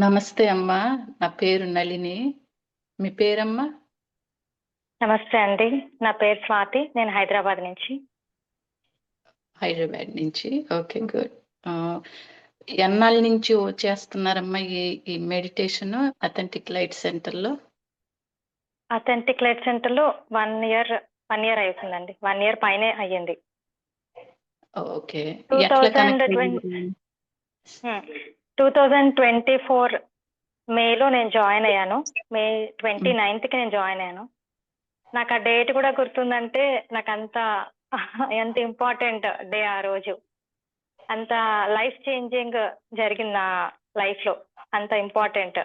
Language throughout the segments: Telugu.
నమస్తే అమ్మా. నా పేరు నళిని. మీ పేరమ్మా? నమస్తే అండి. నా పేరు స్వాతి. నేను హైదరాబాద్ నుంచి. హైదరాబాద్ నుంచి. ఓకే. గుడ్. ఎన్నాళ్ళ నుంచి చేస్తున్నారమ్మా ఈ మెడిటేషన్ అథెంటిక్ లైట్ సెంటర్‌లో? అథెంటిక్ లైట్ సెంటర్‌లో 1 ఇయర్ అవుతుందండి. 1 ఇయర్ పైనే అయ్యింది. ఓకే. ఎట్లా కనెక్ట్ అయ్యారు? 2024 మేలో నేను జాయిన్ అయ్యాను. మే 29కి నేను జాయిన్ అయ్యాను. నాకు ఆ డేట్ కూడా గుర్తుందంటే నాకంత ఎంత ఇంపార్టెంట్ డే ఆ రోజు. అంత లైఫ్ చేంజింగ్ జరిగింది నా లైఫ్‌లో. అంత ఇంపార్టెంట్.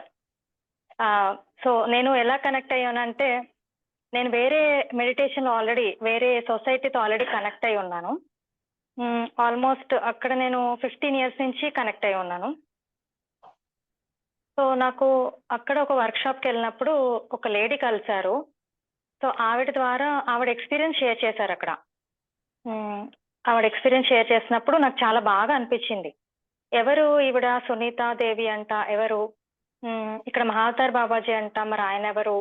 సో నేను ఎలా కనెక్ట్ అయ్యానంటే, నేను వేరే మెడిటేషన్ వేరే సొసైటీతో ఆల్రెడీ కనెక్ట్ అయి ఉన్నాను. ఆల్మోస్ట్ అక్కడ నేను 15 ఇయర్స్ నుంచి కనెక్ట్ అయి ఉన్నాను. సో నాకు అక్కడ ఒక వర్క్షాప్కి వెళ్ళినప్పుడు ఒక లేడీ కలిశారు. సో ఆవిడ ద్వారా ఆవిడ ఎక్స్పీరియన్స్ షేర్ చేశారు అక్కడ. ఆవిడ ఎక్స్పీరియన్స్ షేర్ చేసినప్పుడు నాకు చాలా బాగా అనిపించింది. ఎవరు ఈవిడ? సునీతా దేవి అంట. ఎవరు? ఇక్కడ మహావతార్ బాబాజీ అంట. మరి ఆయన ఎవరు?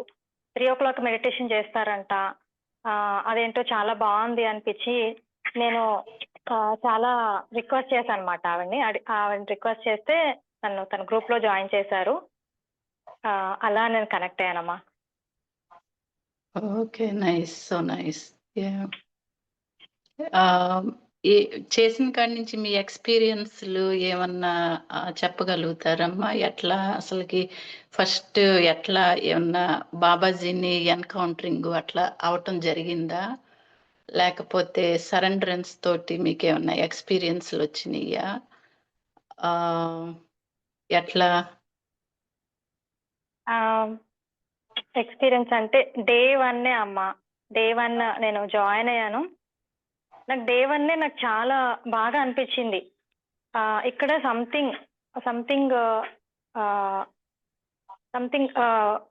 3 o'clock మెడిటేషన్ చేస్తారంట. అదేంటో చాలా బాగుంది అనిపించి నేను చాలా రిక్వెస్ట్ చేశాను అనమాట ఆవిడని. ఆవిడని రిక్వెస్ట్ చేస్తే తన గ్రూప్ లో జాయిన్ చేశారు. అలా నేను కనెక్ట్ అయ్యానమ్మా. Okay. Nice. So nice. Yeah! చేసిన కాడి నుంచి మీ ఎక్స్‌పీరియన్స్‌లు ఏమన్నా చెప్పగలుగుతారమ్మా? ఎట్లా అసలకి ఫస్ట్ ఎట్లా ఏమన్నా బాబాజీని ఎన్‌కౌంటరింగ్ అట్లా అవ్వటం జరిగిందా? లేకపోతే సరెండరెన్స్ తోటి మీకేమన్నా ఎక్స్‌పీరియన్స్‌లొచ్చినియా? ఎట్లా? ఎక్స్పీరియన్స్ అంటే డే 1 అమ్మా. డే 1 నేను జాయిన్ అయ్యాను. నాకు డే 1 నాకు చాలా బాగా అనిపించింది. ఇక్కడ సంథింగ్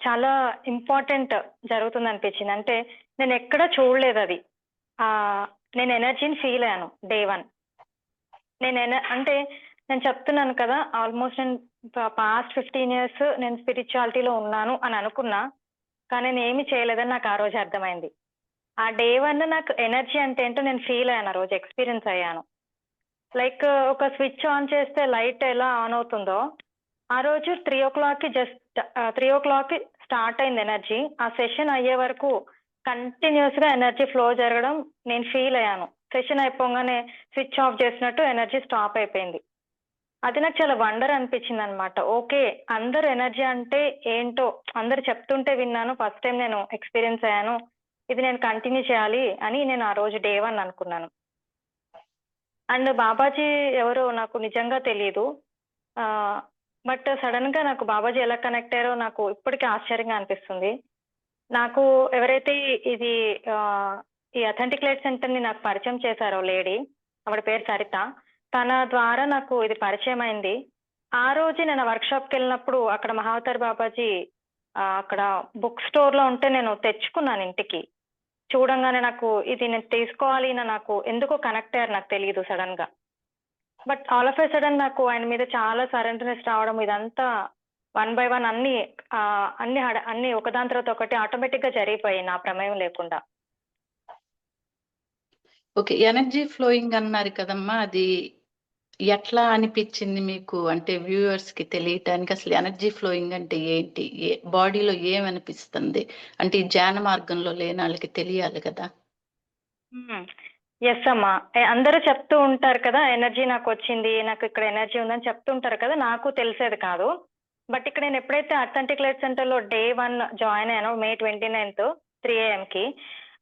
చాలా ఇంపార్టెంట్ జరుగుతుంది అనిపించింది. అంటే నేను ఎక్కడ చూడలేదు అది. నేను ఎనర్జీని ఫీల్ అయ్యాను డే 1. అంటే నేను చెప్తున్నాను కదా, ఆల్మోస్ట్ నేను పాస్ట్ 15 ఇయర్స్ నేను స్పిరిచువాలిటీలో ఉన్నాను అని అనుకున్నా, కానీ నేను ఏమి చేయలేదని నాకు ఆ రోజు అర్థమైంది. ఆ డే 1 నాకు ఎనర్జీ అంటే ఏంటో నేను ఫీల్ అయ్యాను. ఆ రోజు ఎక్స్పీరియన్స్ అయ్యాను. లైక్ ఒక స్విచ్ ఆన్ చేస్తే లైట్ ఎలా ఆన్ అవుతుందో, ఆ రోజు 3 o'clock జస్ట్ 3 o'clock స్టార్ట్ అయింది ఎనర్జీ. ఆ సెషన్ అయ్యే వరకు కంటిన్యూస్ గా ఎనర్జీ ఫ్లో జరగడం నేను ఫీల్ అయ్యాను. సెషన్ అయిపోగానే స్విచ్ ఆఫ్ చేసినట్టు ఎనర్జీ స్టాప్ అయిపోయింది. అది నాకు చాలా వండర్ అనిపించింది అనమాట. ఓకే, అందరు ఎనర్జీ అంటే ఏంటో అందరు చెప్తుంటే విన్నాను. ఫస్ట్ టైం నేను ఎక్స్పీరియన్స్ అయ్యాను. ఇది నేను కంటిన్యూ చేయాలి అని నేను ఆ రోజు డే 1 అనుకున్నాను. అండ్ బాబాజీ ఎవరో నాకు నిజంగా తెలియదు. బట్ సడన్ గా నాకు బాబాజీ ఎలా కనెక్ట్ అయ్యారో నాకు ఇప్పటికీ ఆశ్చర్యంగా అనిపిస్తుంది. నాకు ఎవరైతే ఈ అథెంటిక్ లైట్ సెంటర్ ని నాకు పరిచయం చేశారో లేడీ, ఆవిడ పేరు సరిత. తన ద్వారా నాకు ఇది పరిచయం అయింది. ఆ రోజు నేను వర్క్షాప్కి వెళ్ళినప్పుడు అక్కడ మహావతార్ బాబాజీ అక్కడ బుక్ స్టోర్ లో ఉంటే నేను తెచ్చుకున్నాను ఇంటికి. చూడంగానే నాకు ఇది నేను తీసుకోవాలి నాకు ఎందుకో కనెక్ట్ అయ్యారు, నాకు తెలియదు సడన్ గా. But all of a sudden నాకు ఆయన మీద చాలా సరెండర్నెస్ రావడం, ఇదంతా 1 by 1 అన్ని ఒకదాని తర్వాత ఒకటి ఆటోమేటిక్ గా జరిగిపోయాయి నా ప్రమేయం లేకుండా. ఓకే. ఎనర్జీ ఫ్లోయింగ్ అన్నారు కదమ్మా! అది ఎట్లా అనిపిచ్చింది మీకు? అంటే వ్యూవర్స్‌కి తెలియటానికి అసలు ఎనర్జీ ఫ్లోయింగ్ అంటే ఏంటి? బాడీలో ఏమనిపిస్తుంది? అంటే ఈ ధ్యాన మార్గంలో లేనాళ్ళకి తెలియాలి కదా! ఎస్ అమ్మా. అందరూ చెప్తూ ఉంటారు కదా, ఎనర్జీ నాకొచ్చింది, నాకు ఇక్కడ ఎనర్జీ ఉందని చెప్తుంటారు కదా. నాకు తెలిసేది కాదు. బట్ ఇక్కడ నేను ఎప్పుడైతే అథెంటిక్ లైట్ సెంటర్ లో day 1 join అయ్యానో, May 29th 3 AM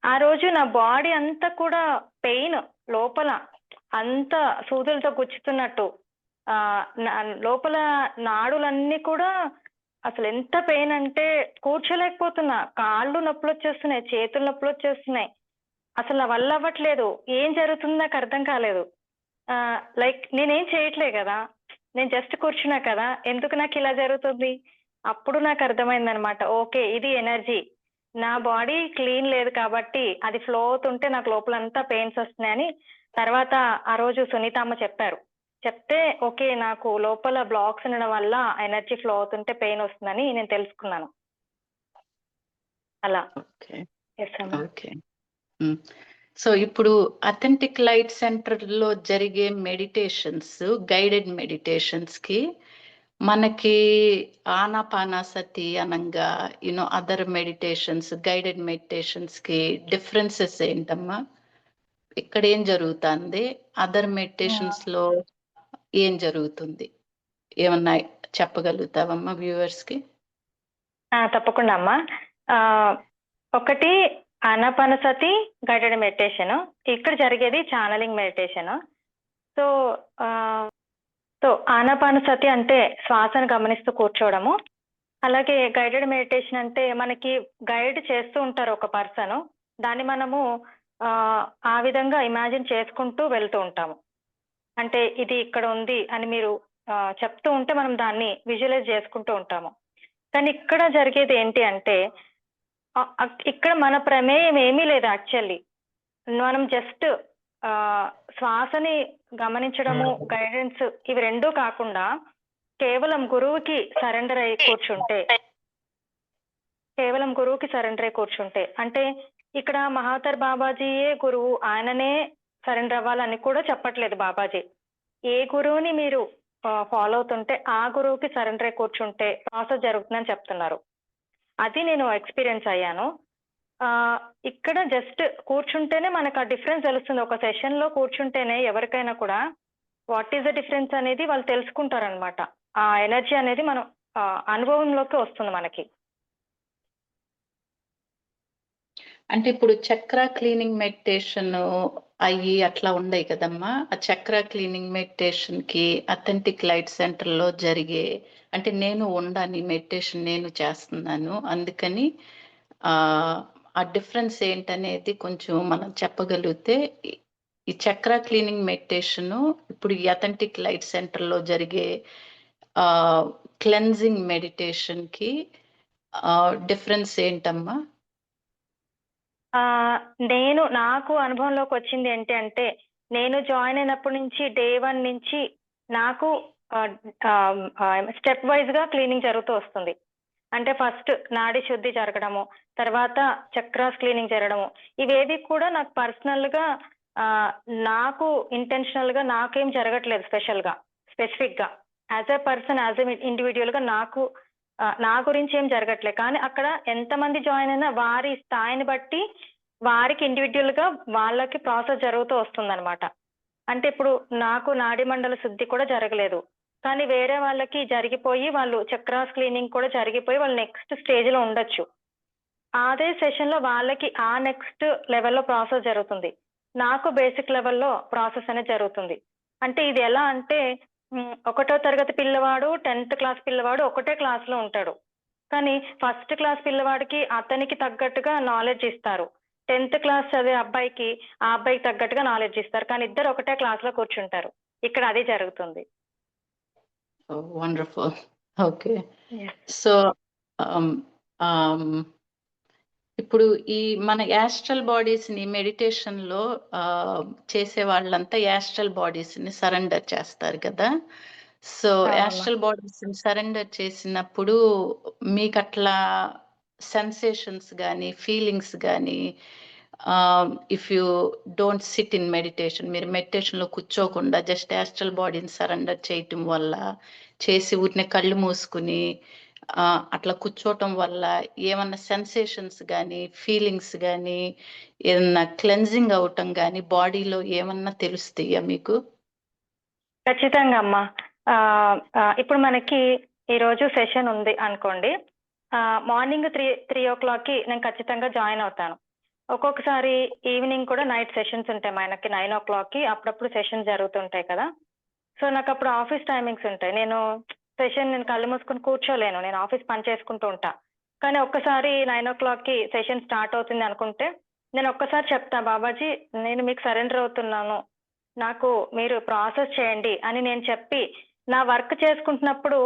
ఆ రోజు నా బాడీ అంతా కూడా పెయిన్, లోపల అంత సూదులతో గుచ్చుతున్నట్టు, లోపల నాడులన్నీ కూడా అసలు ఎంత పెయిన్ అంటే కూర్చోలేకపోతున్నా. కాళ్ళు నొప్పులు వచ్చేస్తున్నాయి, చేతులు నొప్పులు వచ్చేస్తున్నాయి. అసలు నా వల్ల అవ్వట్లేదు. ఏం జరుగుతుందో నాకు అర్థం కాలేదు. లైక్ నేనేం చేయట్లే కదా, నేను జస్ట్ కూర్చున్నా కదా, ఎందుకు నాకు ఇలా జరుగుతుంది? అప్పుడు నాకు అర్థమైందనమాట. ఓకే, ఇది ఎనర్జీ. నా బాడీ క్లీన్ లేదు కాబట్టి అది ఫ్లో అవుతుంటే నాకు లోపలంతా పెయిన్స్ వస్తున్నాయని తర్వాత ఆ రోజు సునీతమ్మ చెప్పారు. చెప్తే ఓకే, నాకు లోపల బ్లాక్స్ ఉండడం వల్ల ఎనర్జీ ఫ్లో అవుతుంటే పెయిన్ వస్తుందని నేను తెలుసుకున్నాను. అలా. ఓకే. ఎస్ అమ్మా. ఓకే. సో ఇప్పుడు అథెంటిక్ లైట్ సెంటర్‌లో జరిగే మెడిటేషన్స్, గైడెడ్ మెడిటేషన్స్‌కి మనకి ఆనాపానసతి అనంగా అదర్ మెడిటేషన్స్, గైడెడ్ మెడిటేషన్స్‌కి డిఫరెన్సెస్ ఏంటమ్మా? ఇక్కడ ఏం జరుగుతుంది? అదర్ మెడిటేషన్స్‌లో ఏం జరుగుతుంది? ఏమన్నా చెప్పగలుగుతావమ్మా వ్యూవర్స్‌కి? తప్పకుండా అమ్మా. ఒకటి ఆనాపానసతి గైడెడ్ మెడిటేషన్. ఇక్కడ జరిగేది ఛానలింగ్ మెడిటేషన్. సో ఆనాపానసతి అంటే శ్వాసను గమనిస్తూ కూర్చోవడము. అలాగే గైడెడ్ మెడిటేషన్ అంటే మనకి గైడ్ చేస్తూ ఉంటారు ఒక పర్సన్. దాన్ని మనము ఆ విధంగా ఇమాజిన్ చేసుకుంటూ వెళ్తూ ఉంటాము. అంటే ఇది ఇక్కడ ఉంది అని మీరు చెప్తూ ఉంటే మనం దాన్ని విజువలైజ్ చేసుకుంటూ ఉంటాము. కానీ ఇక్కడ జరిగేది ఏంటి అంటే ఇక్కడ మన ప్రమేయం ఏమీ లేదు యాక్చువల్లీ. మనం జస్ట్ శ్వాసని గమనించడము, గైడెన్స్ ఇవి రెండూ కాకుండా కేవలం గురువుకి సరెండర్ అయి కూర్చుంటే అంటే ఇక్కడ మహాతర్ బాబాజీయే గురువు, ఆయననే సరెండర్ అవ్వాలని కూడా చెప్పట్లేదు బాబాజీ. ఏ గురువుని మీరు ఫాలో అవుతుంటే ఆ గురువుకి సరెండర్ అయి కూర్చుంటే ప్రాసెస్ జరుగుతుందని చెప్తున్నారు. అది నేను ఎక్స్పీరియన్స్ అయ్యాను. ఇక్కడ జస్ట్ కూర్చుంటేనే మనకు ఆ డిఫరెన్స్ తెలుస్తుంది. ఒక సెషన్ లో కూర్చుంటేనే ఎవరికైనా కూడా వాట్ ఈస్ ద డిఫరెన్స్ అనేది వాళ్ళు తెలుసుకుంటారనమాట. ఆ ఎనర్జీ అనేది మనం అనుభవంలోకి వస్తుంది మనకి. అంటే ఇప్పుడు చక్ర క్లీనింగ్ మెడిటేషన్ అయ్యి అట్లా ఉండయి కదమ్మా. ఆ చక్ర క్లీనింగ్ మెడిటేషన్ కి అథెంటిక్ లైట్ సెంటర్ లో జరిగే, అంటే నేను ఉండాను మెడిటేషన్ నేను చేస్తున్నాను, అందుకని ఆ డిఫరెన్స్ ఏంటనేది కొంచెం మనం చెప్పగలిగితే. ఈ చక్ర క్లీనింగ్ మెడిటేషన్ ఇప్పుడు ఈ అథెంటిక్ లైట్ సెంటర్ లో జరిగే క్లెన్జింగ్ మెడిటేషన్ కి డిఫరెన్స్ ఏంటమ్మా? నాకు అనుభవంలోకి వచ్చింది ఏంటి అంటే, నేను జాయిన్ అయినప్పటి నుంచి డే 1 నుంచి నాకు స్టెప్ వైజ్ గా క్లీనింగ్ జరుగుతూ వస్తుంది. అంటే ఫస్ట్ నాడి శుద్ధి జరగడము, తర్వాత చక్రాస్ క్లీనింగ్ జరగడము. ఇవేవి కూడా నాకు పర్సనల్ గా నాకు ఇంటెన్షనల్ గా నాకేం జరగట్లేదు స్పెసిఫిక్ గా. As a person, as a individual గా నాకు నా గురించి ఏం జరగట్లేదు. కానీ అక్కడ ఎంతమంది జాయిన్ అయినా వారి స్థాయిని బట్టి వారికి ఇండివిజువల్ గా వాళ్ళకి ప్రాసెస్ జరుగుతూ వస్తుందన్నమాట. అంటే ఇప్పుడు నాకు నాడి మండల శుద్ధి కూడా జరగలేదు, కానీ వేరే వాళ్ళకి జరిగిపోయి వాళ్ళు చక్రాస్ క్లీనింగ్ కూడా జరిగిపోయి వాళ్ళు నెక్స్ట్ స్టేజ్ లో ఉండొచ్చు. అదే సెషన్ లో వాళ్ళకి ఆ నెక్స్ట్ లెవెల్లో ప్రాసెస్ జరుగుతుంది. నాకు బేసిక్ లెవెల్లో ప్రాసెస్ అనేది జరుగుతుంది. అంటే ఇది ఎలా అంటే 1వ తరగతి పిల్లవాడు 10th క్లాస్ పిల్లవాడు ఒకటే క్లాస్ లో ఉంటాడు. కానీ ఫస్ట్ క్లాస్ పిల్లవాడికి అతనికి తగ్గట్టుగా నాలెడ్జ్ ఇస్తారు. 10th క్లాస్ చదివే అబ్బాయికి ఆ అబ్బాయికి తగ్గట్టుగా నాలెడ్జ్ ఇస్తారు. కానీ ఇద్దరు ఒకటే క్లాస్ లో కూర్చుంటారు. ఇక్కడ అది జరుగుతుంది. వండర్ఫుల్. ఓకే. సో ఇప్పుడు ఈ మన యాస్ట్రల్ బాడీస్ ని మెడిటేషన్ లో చేసే వాళ్ళంతా యాస్ట్రల్ బాడీస్ ని సరెండర్ చేస్తారు కదా. సో యాస్ట్రల్ బాడీస్ ని సరెండర్ చేసినప్పుడు మీకు అట్లా సెన్సేషన్స్ కానీ ఫీలింగ్స్ కానీ, if you don't SIT in meditation, మీరు మెడిటేషన్ లో కూర్చోకుండా జస్ట్ యాస్ట్రల్ బాడీని సరెండర్ చేయటం వల్ల, చేసి ఊరినే కళ్ళు మూసుకుని అట్లా కూర్చోవటం వల్ల ఏమన్నా సెన్సేషన్స్ కానీ ఫీలింగ్స్ కానీ ఏమన్నా క్లెన్జింగ్ అవటం కానీ బాడీలో ఏమన్నా తెలుస్తాయా మీకు? ఖచ్చితంగా అమ్మా. ఇప్పుడు మనకి ఈ రోజు సెషన్ ఉంది అనుకోండి. మార్నింగ్ 3 o'clockకి నేను ఖచ్చితంగా జాయిన్ అవుతాను. ఒక్కొక్కసారి ఈవినింగ్ కూడా నైట్ సెషన్స్ ఉంటాయి మనకి 9 o'clockకి. అప్పుడప్పుడు సెషన్ జరుగుతుంటాయి కదా. సో నాకు అప్పుడు ఆఫీస్ టైమింగ్స్ ఉంటాయి. నేను కళ్ళు మూసుకొని కూర్చోలేను, నేను ఆఫీస్ పని చేసుకుంటూ ఉంటా. కానీ ఒక్కసారి 9 o'clockకి సెషన్ స్టార్ట్ అవుతుంది అనుకుంటే నేను ఒక్కసారి చెప్తా, బాబాజీ నేను మీకు సరెండర్ అవుతున్నాను, నాకు మీరు ప్రాసెస్ చేయండి అని నేను చెప్పి నా వర్క్ చేసుకుంటున్నప్పుడు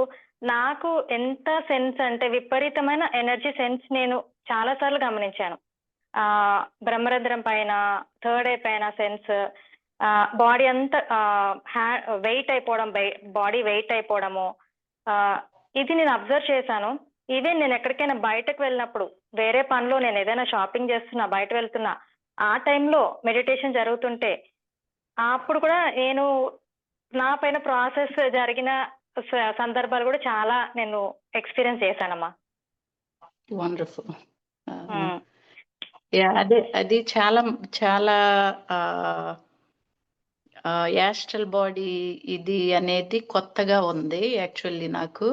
నాకు ఎంత సెన్స్ అంటే విపరీతమైన ఎనర్జీ సెన్స్ నేను చాలా సార్లు గమనించాను. బ్రహ్మరంధ్రం పైన, థర్డ్ ఐ పైన సెన్స్, బాడీ అంతా వెయిట్ అయిపోవడం, బాడీ వెయిట్ అయిపోవడము, ఇది నేను అబ్జర్వ్ చేశాను. ఈవెన్ నేను ఎక్కడికైనా బయటకు వెళ్ళినప్పుడు, వేరే పనిలో నేను ఏదైనా షాపింగ్ చేస్తున్నా, బయట వెళ్తున్నా, ఆ టైంలో మెడిటేషన్ జరుగుతుంటే అప్పుడు కూడా నేను నా పైన ప్రాసెస్ జరిగిన సందర్భాలు కూడా చాలా నేను ఎక్స్పీరియన్స్ చేశానమ్మా. వండర్ఫుల్. ఉమ్, అది చాలా చాలా యాస్ట్రల్ బాడీ ఇది అనేది కొత్తగా ఉంది యాక్చువల్లీ నాకు.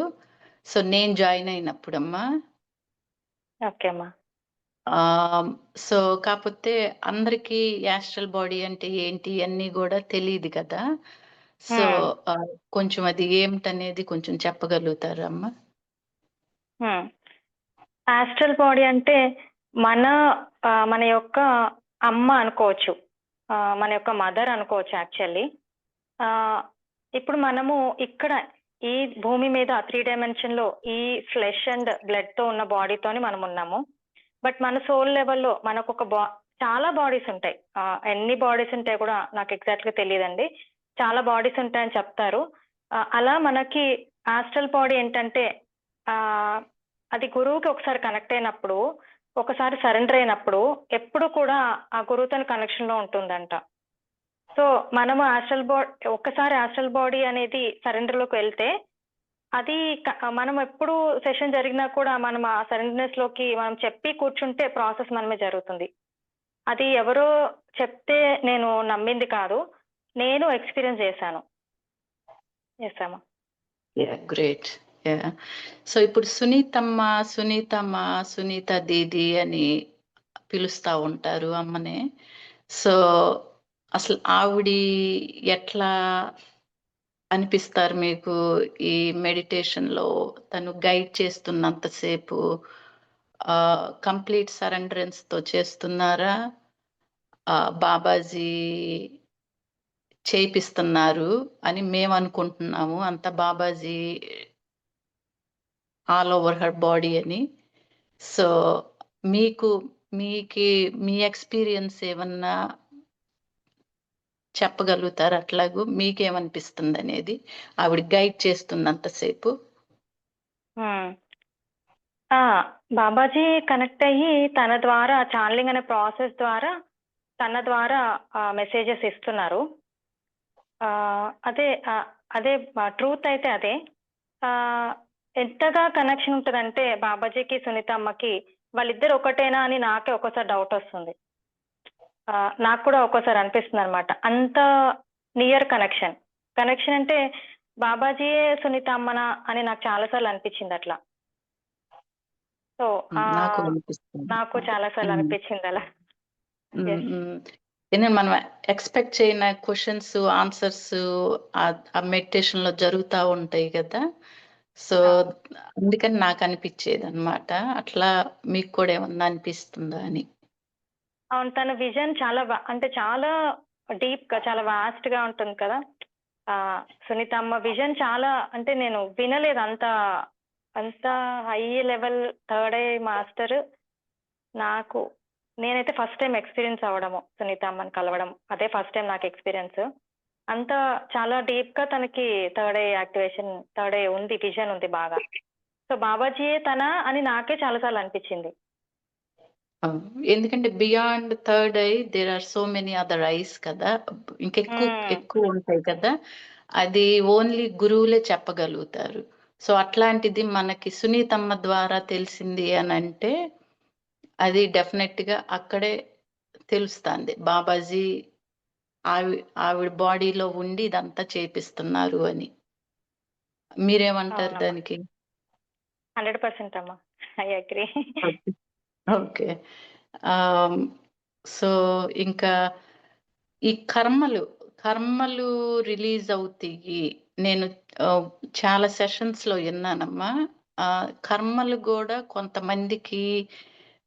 సో నేను జాయిన్ అయినప్పుడమ్మా. ఓకే అమ్మా. సో కాకపోతే అందరికీ యాస్ట్రల్ బాడీ అంటే ఏంటి అన్నీ కూడా తెలియదు కదా. సో కొంచెం అది ఏమిటనేది కొంచెం చెప్పగలుగుతారమ్మా? ఆస్ట్రల్ బాడీ అంటే మన మన యొక్క అమ్మ అనుకోవచ్చు, మన యొక్క మదర్ అనుకోవచ్చు యాక్చువల్లీ. ఇప్పుడు మనము ఇక్కడ ఈ భూమి మీద 3 డైమెన్షన్ లో ఈ ఫ్లెష్ అండ్ బ్లడ్ తో ఉన్న బాడీతోని మనం ఉన్నాము. బట్ మన సోల్ లెవెల్లో మనకు ఒక చాలా బాడీస్ ఉంటాయి. ఎన్ని బాడీస్ ఉంటాయి కూడా నాకు ఎగ్జాక్ట్ గా తెలియదండి. చాలా బాడీస్ ఉంటాయని చెప్తారు. అలా మనకి ఆస్ట్రల్ బాడీ ఏంటంటే అది గురువుకి ఒకసారి కనెక్ట్ అయినప్పుడు, ఒకసారి సరెండర్ అయినప్పుడు ఎప్పుడు కూడా ఆ గురువుతో కనెక్షన్ లో ఉంటుందంట. సో మనము ఒక్కసారి ఆస్ట్రల్ బాడీ అనేది సరెండర్ లోకి వెళ్తే అది మనం ఎప్పుడు సెషన్ జరిగినా కూడా మనం ఆ సరెండర్నెస్ లోకి మనం చెప్పి కూర్చుంటే ప్రాసెస్ మనమే జరుగుతుంది. అది ఎవరో చెప్తే నేను నమ్మింది కాదు, నేను ఎక్స్పీరియన్స్ చేశాను. చేసామా? గ్రేట్. సో ఇప్పుడు సునీత దీది అని పిలుస్తా ఉంటారు అమ్మనే. సో అసలు ఆవిడి ఎట్లా అనిపిస్తారు మీకు ఈ మెడిటేషన్ లో? తను గైడ్ చేస్తున్నంతసేపు కంప్లీట్ సరెండరెన్స్ తో చేస్తున్నారా? బాబాజీ చేపిస్తున్నారు అని మేము అనుకుంటున్నాము, అంత Babaji all over her body అని. సో మీ ఎక్స్పీరియన్స్ ఏమన్నా చెప్పగలుగుతారు అట్లాగూ? మీకేమనిపిస్తుంది అనేది ఆవిడ గైడ్ చేస్తున్నంతసేపు? బాబాజీ కనెక్ట్ అయ్యి తన ద్వారా ఛానలింగ్ అనే ప్రాసెస్ ద్వారా తన ద్వారా మెసేజెస్ ఇస్తున్నారు. అదే ట్రూత్ అయితే అదే. ఎంతగా కనెక్షన్ ఉంటుందంటే బాబాజీకి సునీత అమ్మకి వాళ్ళిద్దరు ఒకటేనా అని నాకే ఒక్కోసారి డౌట్ వస్తుంది. నాకు కూడా ఒక్కోసారి అనిపిస్తుంది అనమాట. అంత నియర్ కనెక్షన్ అంటే బాబాజీయే సునీత అమ్మనా అని నాకు చాలాసార్లు అనిపించింది అట్లా. సో నాకు చాలాసార్లు అనిపించింది అలా. మనం ఎక్స్పెక్ట్ చేయని క్వశ్చన్స్ ఆన్సర్స్ ఆ మెడిటేషన్ లో జరుగుతూ ఉంటాయి కదా. సో అందుకని నాకు అనిపించేది అనమాట. అట్లా మీకు కూడా ఏమన్నా అనిపిస్తుందా అని? అవును, తన విజన్ చాలా అంటే చాలా డీప్ గా, చాలా వాస్ట్ గా ఉంటుంది కదా. సునీత అమ్మ విజన్ చాలా, అంటే నేను వినలేదు అంత high level third I master. నేనైతే ఫస్ట్ టైం ఎక్స్పీరియన్స్ అవ్వడము, సునీత అమ్మని కలవడం, అదే ఫస్ట్ టైం నాకు ఎక్స్పీరియన్స్. అంతా చాలా డీప్ గా తనకి థర్డ్ ఐ ఉంది, విజన్ ఉంది బాగా. సో బాబాజీయే తన అని నాకే చాలాసార్లు అనిపించింది. ఎందుకంటే beyond third eye there are so many other eyes కదా, ఇంకెక్కువ ఉంటాయి కదా. అది ఓన్లీ గురువులే చెప్పగలుగుతారు. సో అట్లాంటిది మనకి సునీతమ్మ ద్వారా తెలిసింది అని అంటే అది డెఫినెట్ గా అక్కడే తెలుస్తుంది బాబాజీ ఆవిడ బాడీలో ఉండి ఇదంతా చేపిస్తున్నారు అని. మీరేమంటారు దానికి? 100% అమ్మా, ఐ అగ్రీ. ఓకే. సో ఇంకా ఈ కర్మలు రిలీజ్ అవుతాయి. నేను చాలా సెషన్స్ లో విన్నానమ్మా. కర్మలు కూడా కొంతమందికి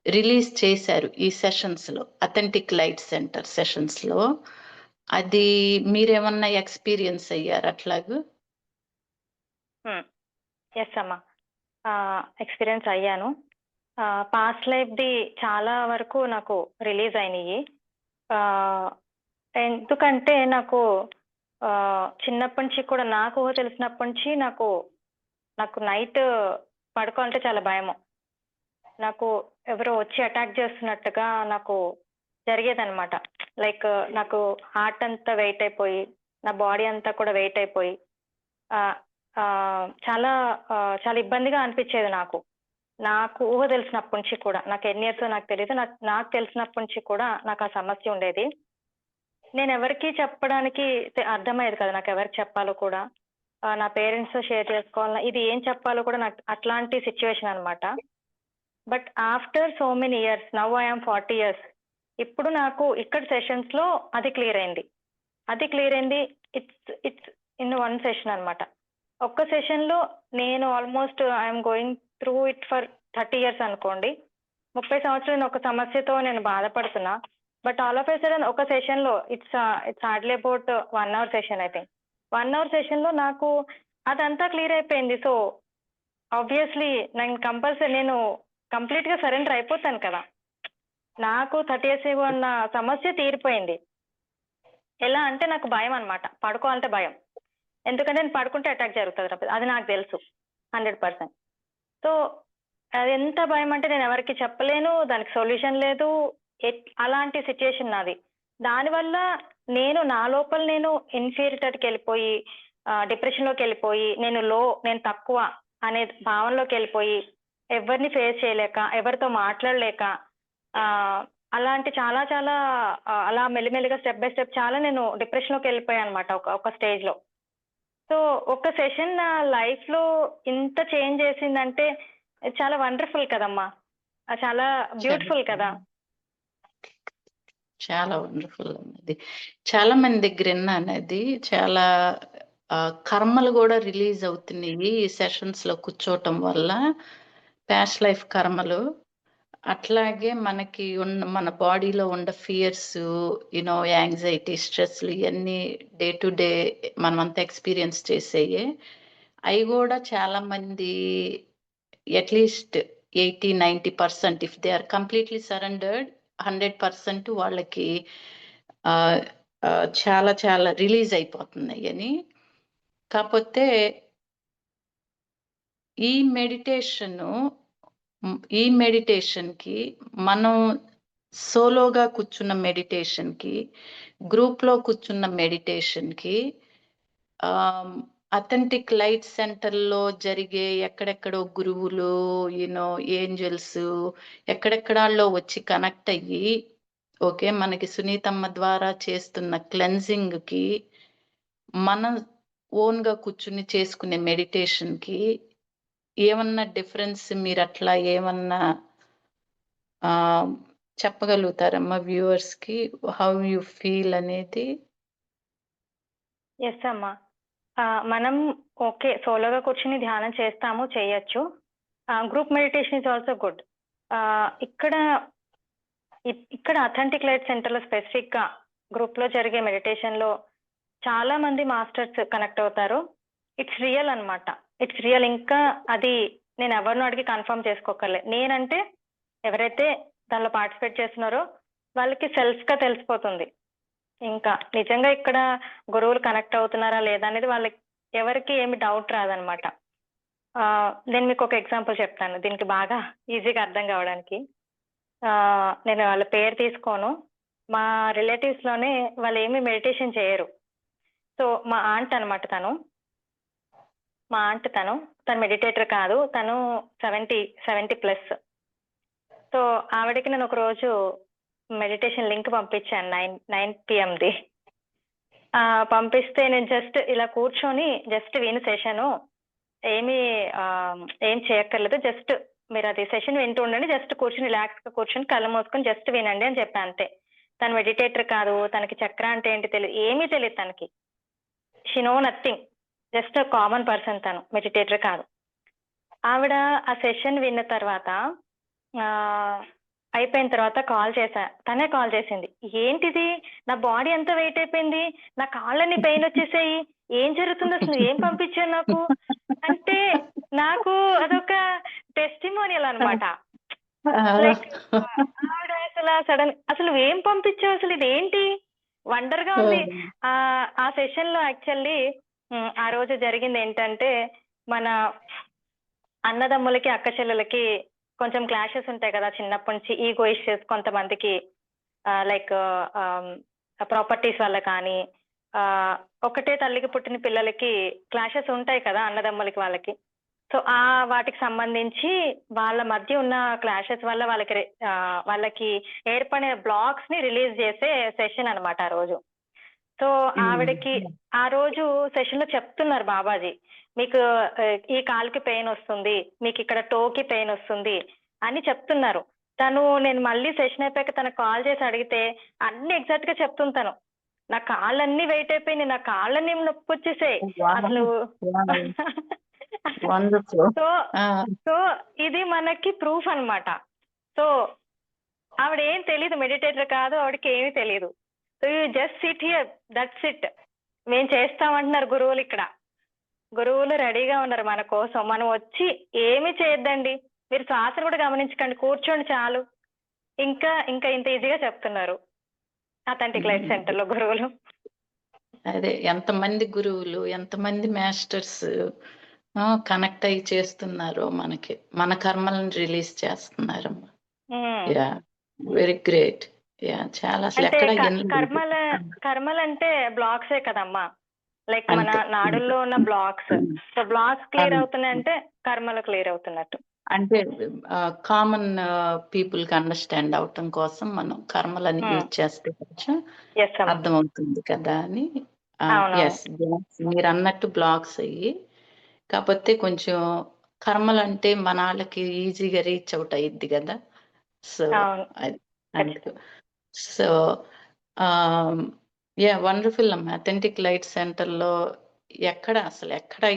రిలీజ్ చేశారు ఈ సెషన్స్ లో, అథెంటిక్ లైట్ సెంటర్ సెషన్స్ లో. అది మీరేమన్నా ఎక్స్పీరియన్స్ అయ్యారు అట్లాగూ? ఎస్ అమ్మా, ఎక్స్పీరియన్స్ అయ్యాను. పాస్ట్ లైఫ్ ది చాలా వరకు నాకు రిలీజ్ అయినాయి. ఎందుకంటే నాకు చిన్నప్పటి నుంచి కూడా నాకు ఊహ తెలిసినప్పటి నుంచి నాకు నైట్ పడుకోవాలంటే చాలా భయము. నాకు ఎవరో వచ్చి అటాక్ చేస్తున్నట్టుగా నాకు జరిగేదనమాట. లైక్ నాకు హార్ట్ అంతా వెయిట్ అయిపోయి, నా బాడీ అంతా కూడా వెయిట్ అయిపోయి ఆహ్, చాలా చాలా ఇబ్బందిగా అనిపించేది నాకు. నాకు ఊహ తెలిసినప్పటి నుంచి కూడా. నాకు ఎన్ని ఇయర్సో నాకు తెలీదు. నాకు తెలిసినప్పటి నుంచి కూడా నాకు ఆ సమస్య ఉండేది. నేనెవరికీ చెప్పడానికి అర్థమయ్యేది కాదు. నాకెవరికి చెప్పాలో కూడా. నా పేరెంట్స్‌తో షేర్ చేసుకోవాలన్నా, ఇది ఏం చెప్పాలో కూడా నాకు అట్లాంటి సిట్యుయేషన్ అన్నమాట. But after so many years, now I am 40 years. ఇప్పుడు నాకు ఇక్కడ సెషన్స్‌లో అది క్లియర్ అయింది. It's it's in one session అన్నమాట. ఒక్క సెషన్‌లో నేను almost I am going through it for 30 years అనుకోండి. 30 సంవత్సరాలు నేను ఒక సమస్యతో నేను బాధపడుతున్నా. But all of a sudden ఒక సెషన్‌లో it's hardly about 1 hour session I think. 1 hour సెషన్‌లో నాకు అదంతా క్లియర్ అయిపోయింది. సో, ఆబ్వియస్లీ నేను కంప్లీట్‌గా సరెండర్ అయిపోతాను కదా! నాకు 30 ఇయర్స్ ఏగో ఉన్న సమస్య తీరిపోయింది. ఎలా అంటే నాకు భయం అన్నమాట. పడుకోవాలంటే భయం. ఎందుకంటే నేను పడుకుంటే అటాక్ జరుగుతది. అది నాకు తెలుసు 100%. సో, అదెంత భయమంటే నేనెవరికీ చెప్పలేను. దానికి సొల్యూషన్ లేదు. అలాంటి సిట్యుయేషన్ నాది. దానివల్ల నా లోపల నేను ఇన్ఫీరియారిటీకెళ్ళిపోయి, డిప్రెషన్‌లోకెళ్ళిపోయి, నేను తక్కువ అనే భావనలోకెళ్ళిపోయి, ఎవరిని ఫేస్ చేయలేక, ఎవరితో మాట్లాడలేక, అలాంటి చాలా చాలా అలా మెల్లిమెల్లిగా స్టెప్ బై స్టెప్ చాలా నేను డిప్రెషన్‌లోకెళ్ళిపోయానన్నమాట ఒక స్టేజ్‌లో. సో, ఒక సెషన్ నా లైఫ్‌లో ఇంత చేంజ్ చేసిందంటే చాలా వండర్‌ఫుల్ కదమ్మా! చాలా బ్యూటిఫుల్ కదా! చాలా వండర్‌ఫుల్ ఉన్నది. చాలా మంది దగ్గర విన్నానది. చాలా కర్మలు గూడా రిలీజ్ అవుతున్నాయి ఈ సెషన్స్‌లో కూర్చోవటం వల్ల. పాస్ట్ లైఫ్ కర్మలు. అట్లాగే మనకి మన బాడీలో ఉన్న ఫియర్స్, యాంగ్జైటీ, స్ట్రెస్‌లు ఇయన్నీ డే టు డే మనమంతా ఎక్స్‌పీరియన్స్ చేసేయే. అయి గూడా చాలా మంది at least 80, 90% if they are completely surrendered 100% వాళ్ళకి ఆహ్, చాలా చాలా రిలీజ్ అయిపోతున్నాయని. కాపోతే ఈ మెడిటేషను ఈ మెడిటేషన్‌కి మనం సోలోగా కూర్చున్న మెడిటేషన్‌కి, గ్రూప్‌లో కూర్చున్న మెడిటేషన్‌కి అథెంటిక్ లైట్ సెంటర్‌లో జరిగే ఎక్కడెక్కడో గురువులు, ఏంజెల్స్ ఎక్కడెక్కడాల్లో వచ్చి కనెక్ట్ అయ్యి, ఓకే. మనకి సునీతమ్మ ద్వారా చేస్తున్న క్లెన్జింగ్‌కి, మనం ఓన్‌గా కూర్చొని చేసుకునే మెడిటేషన్‌కి ఏమన్నా డిఫరెన్స్ మీరట్లా ఏమన్నా ఆహ్, చెప్పగలుగుతారమ్మా వ్యూవర్స్‌కి? హౌ యూ ఫీల్ అనేది? యెస్ అమ్మా. మనం ఓకే. సోలోగా కూర్చొని ధ్యానం చేస్తాము, చేయొచ్చు. Group meditation is also good. ఇక్కడ ఇక్కడ అథెంటిక్ లైట్ సెంటర్‌లో స్పెసిఫిక్‌గా గ్రూప్‌లో జరిగే మెడిటేషన్‌లో చాలా మంది మాస్టర్స్ కనెక్ట్ అవుతారు. ఇట్స్ రియల్ అన్నమాట. It's real. ఇంకా అది నేను ఎవరినో అడిగి కన్ఫర్మ్ చేసుకోక్కర్లే. నేనంటే ఎవరైతే దానిలో పార్టిసిపేట్ చేస్తున్నారో వాళ్ళకి సెల్ఫ్‌గా తెలిసిపోతుంది. ఇంకా నిజంగా ఇక్కడ గురువులు కనెక్ట్ అవుతున్నారా లేదా అనేది వాళ్ళకి ఎవరికీ ఏమి డౌట్ రాదనమాట. నేను మీకు ఒక ఎగ్జాంపుల్ చెప్తాను. దీనికి బాగా ఈజీగా అర్థం కావడానికి. నేను వాళ్ళ పేరు తీసుకోను. మా రిలేటివ్స్‌లోనే వాళ్ళేమి మెడిటేషన్ చేయరు. సో, మా ఆంట్ అనమాట తను. తను మెడిటేటర్ కాదు. తను 70 ప్లస్. సో, ఆవిడకి నేను ఒకరోజు మెడిటేషన్ లింక్ పంపించాను 9 పిఎంది. పంపిస్తే నేను జస్ట్ ఇలా కూర్చొని జస్ట్ విను సెషను. ఏమీ ఏం చేయక్కర్లేదు. జస్ట్ మీరది సెషన్ వింటూ ఉండండి. జస్ట్ కూర్చొని రిలాక్స్‌గా కూర్చొని కళ్ళు మూసుకొని జస్ట్ వినండి అని చెప్పా అంతే. తను మెడిటేటర్ కాదు. తనకి చక్ర అంటే ఏంటి తెలీదు. ఏమీ తెలీదు తనకి. She know nothing. Just common person తను. మెడిటేటర్ కాదు. ఆవిడ ఆ సెషన్ విన్న తర్వాత అయిపోయిన తర్వాత కాల్ చేశా. తనే కాల్ చేసింది. "ఏంటిది? నా బాడీ అంతా వెయిట్ అయిపోయింది. నా కాళ్ళన్నీ పెయిన్ వచ్చేసాయి. ఏం జరుగుతుంది అసలు? ఏం పంపించావు నాకు?" అంటే నాకు అదొక టెస్టిమోనియల్ అన్నమాట. లైక్ ఆవిడ అసలు సడన్ "అసలు నువ్వేం పంపించావు? అసలు ఇదేంటి?" వండర్గా ఉంది. ఆ సెషన్ లో యాక్చువల్లీ ఆ రోజు జరిగింది ఏంటంటే, మన అన్నదమ్ములకి అక్క చెల్లెలకి కొంచెం క్లాషెస్ ఉంటాయి కదా చిన్నప్పటి నుంచి, ఈగో ఇష్యూస్ కొంతమందికి, లైక్ ప్రాపర్టీస్ వల్ల కానీ, ఒకటే తల్లికి పుట్టిన పిల్లలకి క్లాషెస్ ఉంటాయి కదా అన్నదమ్ములకి వాళ్ళకి. సో వాటికి సంబంధించి వాళ్ళ మధ్య ఉన్న క్లాషెస్ వల్ల వాళ్ళకి ఏర్పడిన బ్లాక్స్ ని రిలీజ్ చేసే సెషన్ అన్నమాట ఆ రోజు. సో ఆవిడకి ఆ రోజు సెషన్ లో చెప్తున్నారు బాబాజీ, మీకు ఈ కాలుకి పెయిన్ వస్తుంది, మీకు ఇక్కడ టోకి పెయిన్ వస్తుంది అని చెప్తున్నారు. నేను మళ్ళీ సెషన్ అయిపోయాక తనకు కాల్ చేసి అడిగితే అన్ని ఎగ్జాక్ట్ గా చెప్తుంటాను. నా కాళ్ళన్నీ వెయిట్ అయిపోయింది, నా కాళ్ళన్నీ నొప్పి వచ్చేసాయి అసలు. సో ఇది మనకి ప్రూఫ్ అన్నమాట. సో ఆవిడ ఏం తెలియదు, మెడిటేటర్ కాదు, ఆవిడకి ఏమీ తెలియదు. So you just SIT here, that's it. మేము చేస్తామంటున్నారు గురువులు. ఇక్కడ గురువులు రెడీగా ఉన్నారు మన కోసం. మనం వచ్చి ఏమి చేయొద్దండి, మీరు శ్వాసను కూడా గమనించకండి, కూర్చోండి చాలు. ఇంకా ఇంకా ఇంత ఈజీగా చెప్తున్నారు అథెంటిక్ లైఫ్ సెంటర్ లో గురువులు. అదే ఎంతమంది గురువులు, ఎంతమంది మాస్టర్స్ కనెక్ట్ అయ్యి చేస్తున్నారు, మనకి మన కర్మలను రిలీజ్ చేస్తున్నారు. Yeah, very great. యా, చాలా అసలు ఎక్కడ కర్మలంటే బ్లాక్సే కదమ్మా, లైక్ మన నాడుల్లో ఉన్న బ్లాక్స్. సో బ్లాక్స్ క్లియర్ అవుతున్నాయంటే కర్మలు క్లియర్ అవుతున్నట్టు. అంటే కామన్ పీపుల్ కి అండర్స్టాండ్ అవటం కోసం మనం కర్మలని యూజ్ చేస్తే కొంచెం అర్థమవుతుంది కదా అని. ఎస్, మీరు అన్నట్టు బ్లాక్స్ అయ్యి, కాకపోతే కొంచెం కర్మలు అంటే మన వాళ్ళకి ఈజీగా రీచ్ అవుట్ అయ్యిద్ది కదా. సో అందుకు సో యా, వండర్ఫుల్ అమ్మా. అథెంటిక్ లైట్ సెంటర్లో ఎక్కడ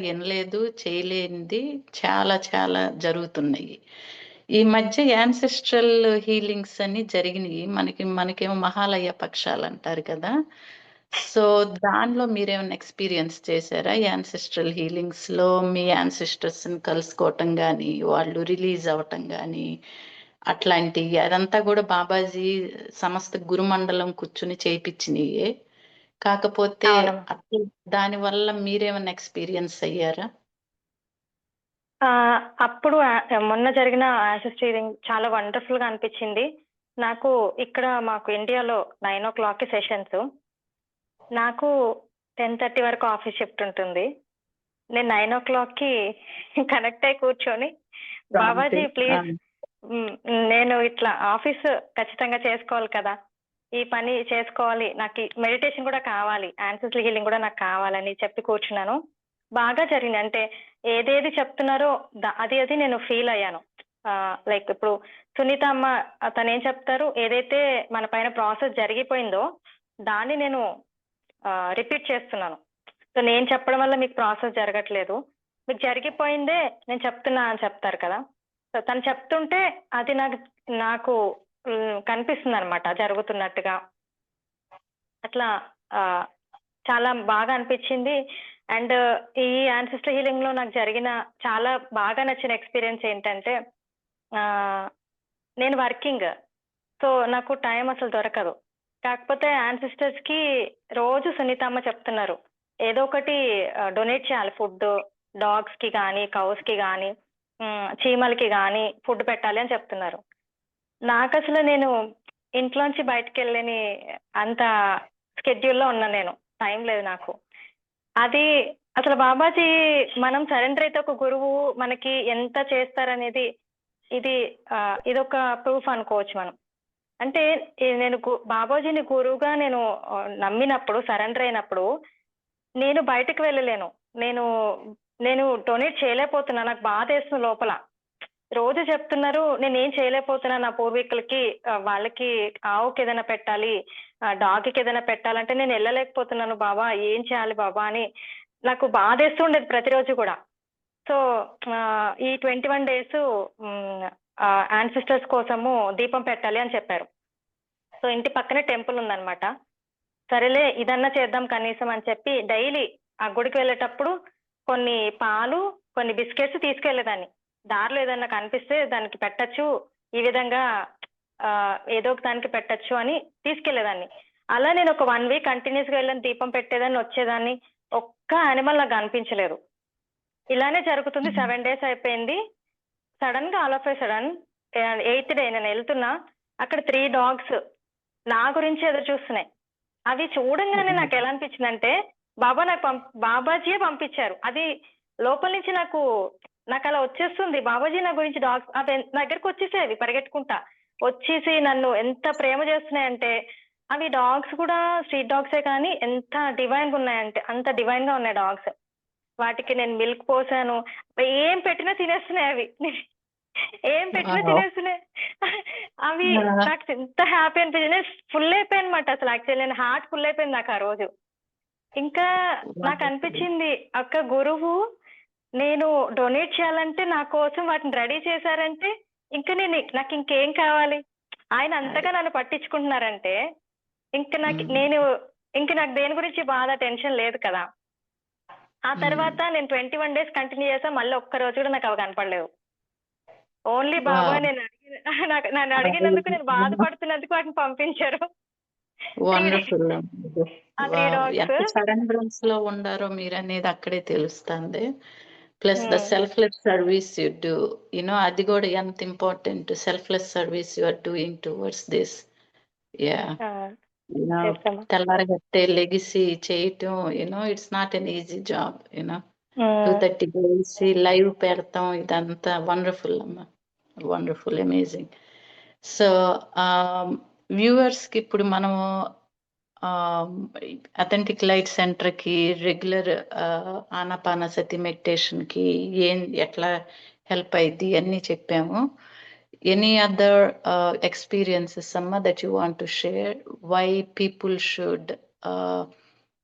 వినలేదు, చేయలేనిది చాలా చాలా జరుగుతున్నాయి ఈ మధ్య. యాన్సెస్ట్రల్ హీలింగ్స్ అని జరిగినాయి మనకేమో మహాలయ పక్షాలు అంటారు కదా. సో దానిలో మీరేమైనా ఎక్స్పీరియన్స్ చేశారా? యాన్సెస్ట్రల్ హీలింగ్స్ లో మీ యాన్సెస్టర్స్ ని కలుసుకోవటం కానీ, వాళ్ళు రిలీజ్ అవటం కానీ అట్లాంటివి, అదంతా కూడా బాబాజీ సమస్త గురుమండలం కూర్చుని చేయించినయే. కాకపోతే దాని వల్ల మీరేమైనా ఎక్స్పీరియన్స్ అయ్యారా? అప్పుడు మొన్న జరిగిన యాన్సెస్ట్రల్ చాలా వండర్ఫుల్ గా అనిపించింది నాకు. ఇక్కడ మాకు ఇండియాలో 9 o'clock సెషన్స్, నాకు 10:30 వరకు ఆఫీస్ షిఫ్ట్ ఉంటుంది. నేను 9 o'clock కనెక్ట్ అయి కూర్చొని, బాబాజీ ప్లీజ్ నేను ఇట్లా ఆఫీస్ ఖచ్చితంగా చేసుకోవాలి కదా, ఈ పని చేసుకోవాలి, నాకు మెడిటేషన్ కూడా కావాలి, యాన్సెస్ట్రల్ హీలింగ్ కూడా నాకు కావాలని చెప్పి కూర్చున్నాను. బాగా జరిగింది. అంటే ఏదేది చెప్తున్నారో అది నేను ఫీల్ అయ్యాను. లైక్ ఇప్పుడు సునీత అమ్మ తను ఏం చెప్తారు, ఏదైతే మన పైన ప్రాసెస్ జరిగిపోయిందో దాన్ని నేను రిపీట్ చేస్తున్నాను. సో నేను చెప్పడం వల్ల మీకు ప్రాసెస్ జరగట్లేదు, మీకు జరిగిపోయిందే నేను చెప్తున్నా అని చెప్తారు కదా. సో తను చెప్తుంటే అది నాకు కనిపిస్తుంది అనమాట జరుగుతున్నట్టుగా. అట్లా చాలా బాగా అనిపించింది. అండ్ ఈ యాన్సెస్ట్రల్ హీలింగ్ లో నాకు జరిగిన చాలా బాగా నచ్చిన ఎక్స్పీరియన్స్ ఏంటంటే, నేను వర్కింగ్, సో నాకు టైం అసలు దొరకదు. కాకపోతే యాన్సెస్టర్స్ కి రోజు సునీతమ్మ చెప్తున్నారు ఏదో ఒకటి డొనేట్ చేయాలి, ఫుడ్ డాగ్స్ కి కానీ, కౌస్ కి కానీ, చీమలకి కానీ ఫుడ్ పెట్టాలి అని చెప్తున్నారు. నాకు అసలు నేను ఇంట్లోంచి బయటకు వెళ్ళని అంత స్కెడ్యూల్లో ఉన్నా, నేను టైం లేదు నాకు. అది అసలు బాబాజీ మనం సరెండర్ అయితే ఒక గురువు మనకి ఎంత చేస్తారనేది ఇదొక ప్రూఫ్ అనుకోవచ్చు మనం. అంటే నేను బాబాజీని గురువుగా నేను నమ్మినప్పుడు, సరెండర్ అయినప్పుడు నేను బయటకు వెళ్ళలేను, నేను డొనేట్ చేయలేకపోతున్నా, నాకు బాధ వేస్తుంది లోపల. రోజు చెప్తున్నారు నేనేం చేయలేకపోతున్నా, నా పూర్వీకులకి వాళ్ళకి ఆవుకి ఏదైనా పెట్టాలి, డాగ్కి ఏదైనా పెట్టాలంటే నేను వెళ్ళలేకపోతున్నాను బాబా, ఏం చేయాలి బాబా అని నాకు బాధేస్తుండేది ప్రతిరోజు కూడా. సో ఈ 21 days యాన్సిస్టర్స్ కోసము దీపం పెట్టాలి అని చెప్పారు. సో ఇంటి పక్కనే టెంపుల్ ఉందన్నమాట. సరేలే ఇదన్నా చేద్దాం కనీసం అని చెప్పి డైలీ ఆ గుడికి వెళ్ళేటప్పుడు కొన్ని పాలు, కొన్ని బిస్కెట్స్ తీసుకెళ్లేదాన్ని. దారిలో ఏదన్నా కనిపిస్తే దానికి పెట్టచ్చు, ఈ విధంగా ఏదో ఒక దానికి పెట్టచ్చు అని తీసుకెళ్లేదాన్ని. అలా నేను ఒక 1 వీక్ కంటిన్యూస్ గా వెళ్ళని దీపం పెట్టేదాన్ని, వచ్చేదాన్ని. ఒక్క యానిమల్ నాకు కనిపించలేదు. ఇలానే జరుగుతుంది. 7 days అయిపోయింది. సడన్ గా all of A sudden 8th day నేను వెళ్తున్నా, అక్కడ 3 dogs నా గురించి ఎదురు చూస్తున్నాయి. అవి చూడంగానే నాకు ఎలా అనిపించిందంటే బాబాజీయే పంపించారు. అది లోపల నుంచి నాకు అలా వచ్చేస్తుంది. బాబాజీ నా గురించి డాగ్స్ అవి నా దగ్గరకు వచ్చేసాయి, అవి పరిగెట్టుకుంటా వచ్చేసి నన్ను ఎంత ప్రేమ చేస్తున్నాయంటే, అవి డాగ్స్ కూడా స్ట్రీట్ డాగ్సే కానీ ఎంత డివైన్ గా ఉన్నాయంటే అంత డివైన్ గా ఉన్నాయి డాగ్స్. వాటికి నేను మిల్క్ పోసాను, ఏం పెట్టినా తినేస్తున్నాయి అవి. ఏం పెట్టినా తినేస్తున్నాయి అవి. నాకు ఎంత హ్యాపీ అనిపించింది, ఫుల్ అయిపోయాను అనమాట. అసలు యాక్చువల్లీ నేను హార్ట్ ఫుల్ అయిపోయింది నాకు ఆ రోజు. ఇంకా నాకు అనిపించింది, అక్క గురువు నేను డొనేట్ చేయాలంటే నా కోసం వాటిని రెడీ చేశారంటే ఇంకా నాకు ఇంకేం కావాలి. ఆయన అంతగా నన్ను పట్టించుకుంటున్నారంటే ఇంకా నాకు దేని గురించి బాధ టెన్షన్ లేదు కదా. ఆ తర్వాత నేను 21 days కంటిన్యూ చేసా, మళ్ళీ ఒక్క రోజు కూడా నాకు అవి కనపడలేదు. ఓన్లీ బాబాయ్ నన్ను అడిగినందుకు, నేను బాధపడుతున్నందుకు వాటిని పంపించారు. వండర్ఫుల్. ఎంత 3 dogs. సరెండరెన్స్ లో ఉండారో మీరు అనేది అక్కడే తెలుస్తుంది. Plus the selfless service you do, అది కూడా ఎంత important. Selfless service you are doing towards this. Yeah, తెల్లారగట్టే లెగిసి చేయటం, it's not an easy job. 2:30 లేసి లైవ్ పెడతాం, ఇదంతా వండర్ఫుల్ అమ్మా, వండర్ఫుల్, అమేజింగ్. సో వ్యూవర్స్ కి ఇప్పుడు మనము అథెంటిక్ లైట్ సెంటర్ కి రెగ్యులర్ ఆనాపానసతి మెడిటేషన్ కి ఎట్లా హెల్ప్ అయింది అన్ని చెప్పాము. ఎనీ అదర్ ఎక్స్పీరియన్సెస్ అమ్మా that you want to share? Why people should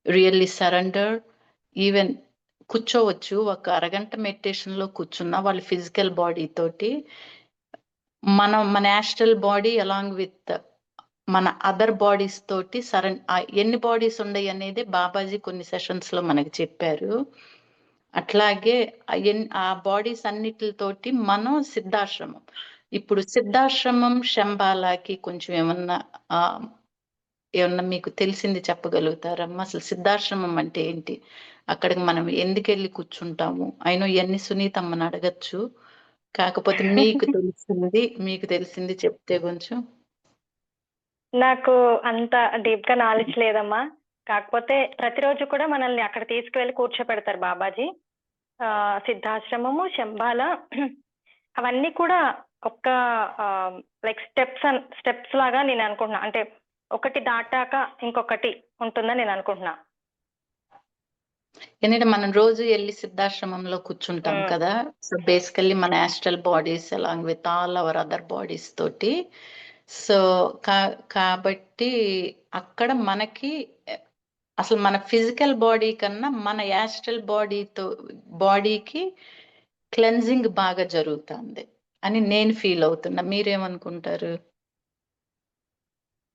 really surrender? Even కూర్చోవచ్చు, ఒక అరగంట మెడిటేషన్ లో కూర్చున్నా వాళ్ళ ఫిజికల్ బాడీ తోటి మన యాస్ట్రల్ బాడీ అలాంగ్ విత్ మన అదర్ బాడీస్ తోటి ఎన్ని బాడీస్ ఉన్నాయి అనేది బాబాజీ కొన్ని సెషన్స్ లో మనకి చెప్పారు. అట్లాగే ఆ బాడీస్ అన్నిటితోటి మనం సిద్ధాశ్రమం, ఇప్పుడు సిద్ధాశ్రమం శంబాలాకి కొంచెం ఏమన్నా మీకు తెలిసింది చెప్పగలుగుతారమ్మా? అసలు సిద్ధాశ్రమం అంటే ఏంటి, అక్కడికి మనం ఎందుకు వెళ్ళి కూర్చుంటాము? అయినో ఇవన్నీ సునీతమ్మని అడగచ్చు, కాకపోతే మీకు తెలిసింది చెప్తే కొంచెం. నాకు అంత డీప్ గా నాలెడ్జ్ లేదమ్మా. కాకపోతే ప్రతిరోజు కూడా మనల్ని అక్కడ తీసుకువెళ్ళి కూర్చోపెడతారు బాబాజీ. సిద్ధాశ్రమము, శంబాల, అవన్నీ కూడా ఒక్క లైక్ స్టెప్స్ లాగా నేను అనుకుంటున్నా. అంటే ఒకటి దాటాక ఇంకొకటి ఉంటుందని నేను అనుకుంటున్నా. ఎందుకంటే మనం రోజు వెళ్ళి సిద్ధాశ్రమంలో కూర్చుంటాం కదా. సో బేసికల్లీ మన astral bodies along with all our other bodies తోటి. సో కాబట్టి అక్కడ మనకి అసలు మన ఫిజికల్ బాడీ కన్నా మన యాస్ట్రల్ బాడీకి క్లెన్జింగ్ బాగా జరుగుతుంది అని నేను ఫీల్ అవుతున్నా. మీరేమనుకుంటారు?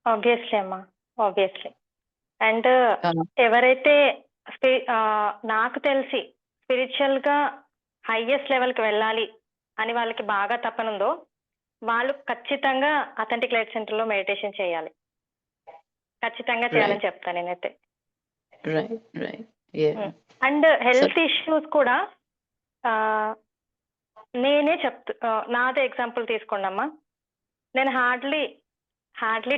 ఆబ్వియస్లీ అమ్మా, ఆబ్వియస్లీ. అండ్ ఎవరైతే నాకు తెలిసి స్పిరిచువల్ గా హైయెస్ట్ లెవెల్ కి వెళ్ళాలి అని వాళ్ళకి బాగా తపనుందో వాళ్ళు ఖచ్చితంగా అథెంటిక్ లైట్ సెంటర్ లో మెడిటేషన్ చేయాలి. ఖచ్చితంగా చేయాలని చెప్తాను నేనైతే. అండ్ హెల్త్ ఇష్యూస్ కూడా నేనే నాదే ఎగ్జాంపుల్ తీసుకోండి అమ్మా. నేను హార్డ్లీ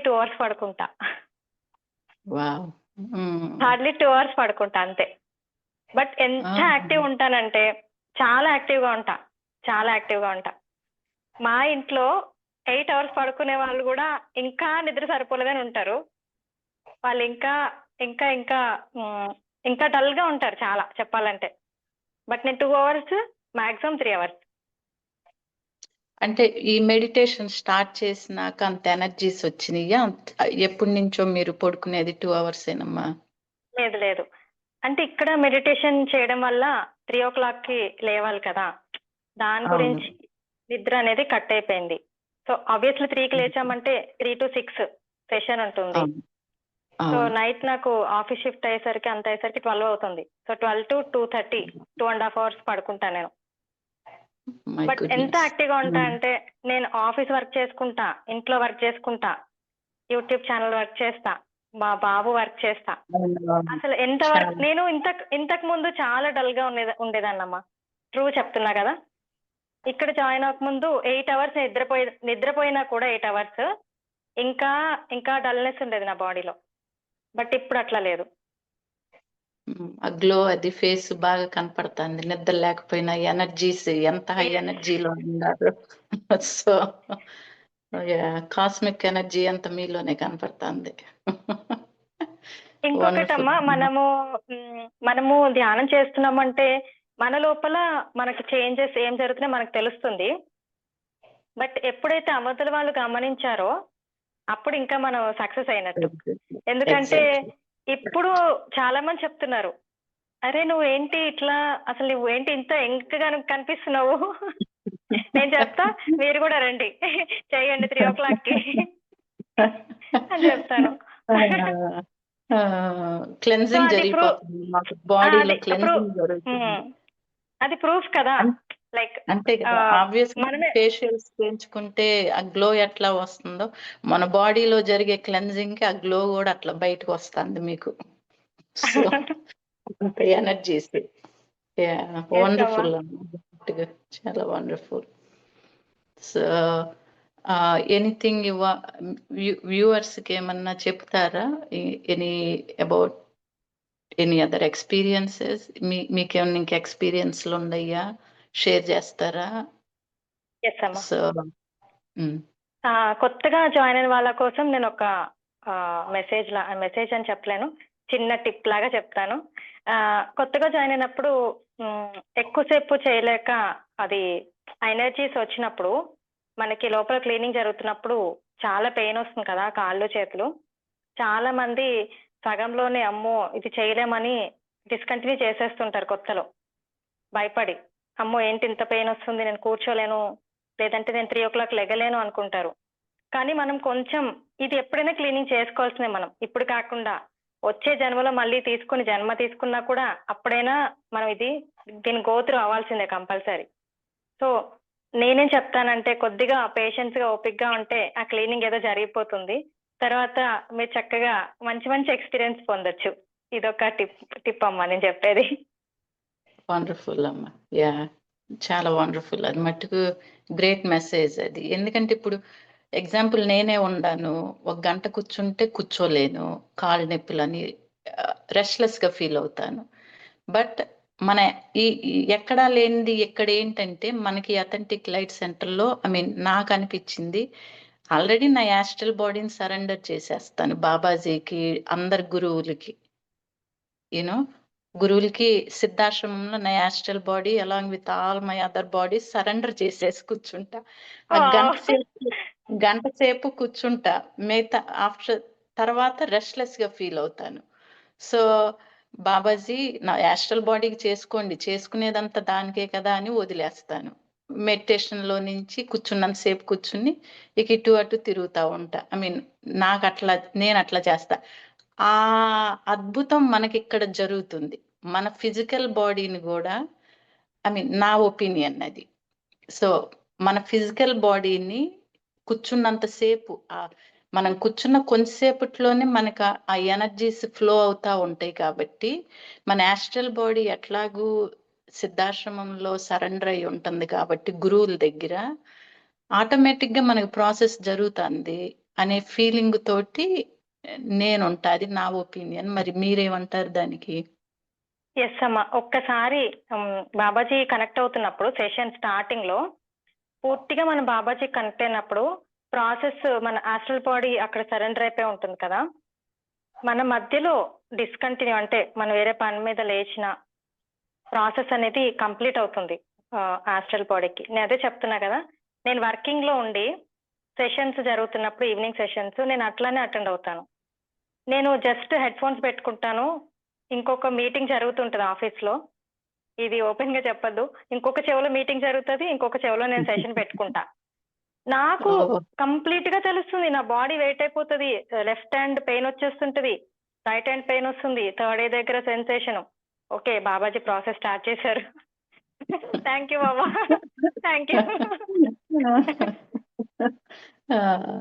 2 hours పడుకుంటా. హార్డ్లీ 2 hours పడుకుంటా అంతే. బట్ ఎంత యాక్టివ్ ఉంటానంటే చాలా యాక్టివ్ గా ఉంటా. మా ఇంట్లో 8 hours పడుకునే వాళ్ళు కూడా ఇంకా నిద్ర సరిపోలేదని ఉంటారు. వాళ్ళు ఇంకా ఇంకా ఇంకా ఇంకా డల్ గా ఉంటారు చాలా చెప్పాలంటే. బట్ నేను 2 hours, మాక్సిమం 3 hours. అంటే ఈ మెడిటేషన్ స్టార్ట్ చేసినాక అంత ఎనర్జీస్ వచ్చినాయా? ఎప్పటి నుంచో మీరు పడుకునేది 2 hours ఏనమ్మా? లేదు. అంటే ఇక్కడ మెడిటేషన్ చేయడం వల్ల 3 o'clock కి లేవాలి కదా, దాని గురించి నిద్ర అనేది కట్ అయిపోయింది. సో ఆబ్వియస్లీ 3కి లేచామంటే 3 to 6 సెషన్ ఉంటుంది. సో నైట్ నాకు ఆఫీస్ షిఫ్ట్ అయ్యేసరికి 12 అవుతుంది. సో 12 to 2:30 2.5 hours పడుకుంటా నేను. బట్ ఎంత యాక్టివ్ గా ఉంటా అంటే నేను ఆఫీస్ వర్క్ చేసుకుంటా, ఇంట్లో వర్క్ చేసుకుంటా, యూట్యూబ్ ఛానల్ వర్క్ చేస్తా, మా బాబు వర్క్ చేస్తా. అసలు ఎంత వర్క్ చాలా నేను ఇంతకు ముందు చాలా డల్ గా ఉండేదాన్నమ్మా. ట్రూ చెప్తున్నా కదా. ఇక్కడ జాయిన్ అవ్వకముందు 8 అవర్స్ నిద్రపోయినా కూడా 8 అవర్స్ ఇంకా ఇంకా డల్నెస్ ఉండేది నా బాడీలో. బట్ ఇప్పుడు అట్లా లేదు. ఆ గ్లో అది ఫేస్ బాగా కనపడుతుంది. నిద్ర లేకపోయినా ఎనర్జీస్ ఎంత హై ఎనర్జీలో ఉన్నారు. సో కాస్మిక్ ఎనర్జీ అంత మీలోనే కనపడుతుంది. ఇంకొకటమ్మా, మనము ధ్యానం చేస్తున్నామంటే మన లోపల మనకి చేంజెస్ ఏం జరుగుతున్నాయో మనకు తెలుస్తుంది. బట్ ఎప్పుడైతే అవతల వాళ్ళు గమనించారో అప్పుడు ఇంకా మనం సక్సెస్ అయినట్టు. ఎందుకంటే ఇప్పుడు చాలా మంది చెప్తున్నారు, అరే నువ్వేంటి ఇట్లా, అసలు నువ్వేంటి ఇంత ఎంకగా కనిపిస్తున్నావు. నేను చెప్తా, మీరు కూడా రండి చేయండి 3 o'clock అని చెప్తాను. క్లెన్జింగ్ జరిగిపోతుంది మాకు బాడీలో, క్లెన్జింగ్ జరుగుతుంది. అది ప్రూఫ్ కదా. లైక్ అంతే కదా, ఆబ్వియస్ ఫేషియల్స్ చేయించుకుంటే ఆ గ్లో ఎట్లా వస్తుందో మన బాడీలో జరిగే క్లెన్జింగ్ కి ఆ గ్లో కూడా అట్లా బయటకు వస్తుంది మీకు. సో అంత ఎనర్జీస్ వండర్ఫుల్, చాలా వండర్ఫుల్. సో ఎనీథింగ్ వ్యూవర్స్ కి ఏమన్నా చెప్తారా? Any about any other experiences? మీకేమన్నా ఇంకా ఎక్స్పీరియన్స్లు ఉన్నాయా? షేర్ చేస్తారా? సో కొత్తగా జాయిన్ అయిన వాళ్ళ కోసం నేను ఒక మెసేజ్ అని చెప్పలేను, చిన్న టిప్ లాగా చెప్తాను. కొత్తగా జాయిన్ అయినప్పుడు ఎక్కువసేపు చేయలేక అది ఎనర్జీస్ వచ్చినప్పుడు మనకి లోపల క్లీనింగ్ జరుగుతున్నప్పుడు చాలా పెయిన్ వస్తుంది కదా కాళ్ళు చేతులు. చాలా మంది సగంలోనే అమ్మో ఇది చేయలేమని డిస్కంటిన్యూ చేసేస్తుంటారు కొత్తలో, భయపడి అమ్మో ఏంటి ఇంత పెయిన్ వస్తుంది, నేను కూర్చోలేను, లేదంటే నేను 3 o'clock లెగలేను అనుకుంటారు. కానీ మనం కొంచెం ఇది ఎప్పుడైనా క్లీనింగ్ చేసుకోవాల్సిందే, మనం ఇప్పుడు కాకుండా వచ్చే జన్మలో మళ్ళీ జన్మ తీసుకున్నా కూడా అప్పుడైనా మనం దీని గోత్రు అవ్వాల్సిందే కంపల్సరీ. సో నేనేం చెప్తానంటే కొద్దిగా పేషెన్స్ గా ఓపిక్ గా ఉంటే ఆ క్లీనింగ్ ఏదో జరిగిపోతుంది. తర్వాత మీరు చక్కగా మంచి మంచి ఎక్స్పీరియన్స్ పొందొచ్చు. ఇదొక టిప్ అమ్మా నేను చెప్పేది. వండర్ఫుల్ అమ్మా, యా చాలా వండర్ఫుల్. అది మట్టుకు గ్రేట్ మెసేజ్ అది. ఎందుకంటే ఇప్పుడు ఎగ్జాంపుల్ నేనే ఉన్నాను, 1 గంట కూర్చుంటే కూర్చోలేను, కాళ్ళు నొప్పులని రెస్ట్లెస్ గా ఫీల్ అవుతాను. బట్ మన ఎక్కడా లేనిది ఇక్కడ ఏంటంటే మనకి అథెంటిక్ లైట్ సెంటర్లో నాకు అనిపించింది, ఆల్రెడీ నా యాస్ట్రల్ బాడీని సరెండర్ చేసేస్తాను బాబాజీకి, అందరి గురువులకి, యూనో గురువులకి. సిద్ధాశ్రమంలో నా astral body along with all my other bodies surrender చేసేసి కూర్చుంటా. ఆ గంట సేపు కూర్చుంటా, మిగతా తర్వాత రెస్ట్లెస్ గా ఫీల్ అవుతాను. సో బాబాజీ నా యాస్ట్రల్ బాడీకి చేసుకోండి, చేసుకునేదంతా దానికే కదా అని వదిలేస్తాను. మెడిటేషన్ లో నుంచి కూర్చున్నంతసేపు కూర్చుని ఇటు అటు తిరుగుతూ ఉంటా. నేను అట్లా చేస్తా. ఆ అద్భుతం మనకి ఇక్కడ జరుగుతుంది. మన ఫిజికల్ బాడీని కూడా నా ఒపీనియన్ అది. సో మన ఫిజికల్ బాడీని కూర్చున్నంతసేపు, మనం కూర్చున్న కొంతసేపట్లోనే మనకు ఆ ఎనర్జీస్ ఫ్లో అవుతా ఉంటాయి. కాబట్టి మన యాస్ట్రల్ బాడీ ఎట్లాగూ సిద్ధాశ్రమంలో సరెండర్ అయి ఉంటుంది కాబట్టి గురువుల దగ్గర ఆటోమేటిక్ గా మనకు ప్రాసెస్ జరుగుతుంది అనే ఫీలింగ్ తోటి నేను ఉంటా. అది నా ఒపీనియన్. మరి మీరేమంటారు దానికి? ఎస్ అమ్మా, ఒక్కసారి బాబాజీ కనెక్ట్ అవుతున్నప్పుడు సెషన్ స్టార్టింగ్ లో పూర్తిగా మనం బాబాజీ కనెక్ట్ అయినప్పుడు ప్రాసెస్ మన ఆస్ట్రల్ బాడీ అక్కడ సరెండర్ అయిపోయి ఉంటుంది కదా. మన మధ్యలో డిస్కంటిన్యూ అంటే మనం వేరే పని మీద లేచిన ప్రాసెస్ అనేది కంప్లీట్ అవుతుంది ఆస్ట్రల్ బాడీకి. నేను అదే చెప్తున్నా కదా, నేను వర్కింగ్ లో ఉండి సెషన్స్ జరుగుతున్నప్పుడు ఈవినింగ్ సెషన్స్ నేను అట్లానే అటెండ్ అవుతాను. నేను జస్ట్ హెడ్ ఫోన్స్ పెట్టుకుంటాను, ఇంకొక మీటింగ్ జరుగుతుంటది ఆఫీస్ లో, ఇది ఓపెన్ గా చెప్పద్దు, ఇంకొక చెవిలో మీటింగ్ జరుగుతుంది, ఇంకొక చెవిలో నేను సెషన్ పెట్టుకుంటా. నాకు కంప్లీట్ గా తెలుస్తుంది, నా బాడీ వెయిట్ అయిపోతుంది, లెఫ్ట్ హ్యాండ్ పెయిన్ వచ్చేస్తుంటది, రైట్ హ్యాండ్ పెయిన్ వస్తుంది, థర్డ్ ఐ దగ్గర sensation. Okay Babaji process start చేశారు. Thank you Baba, thank you.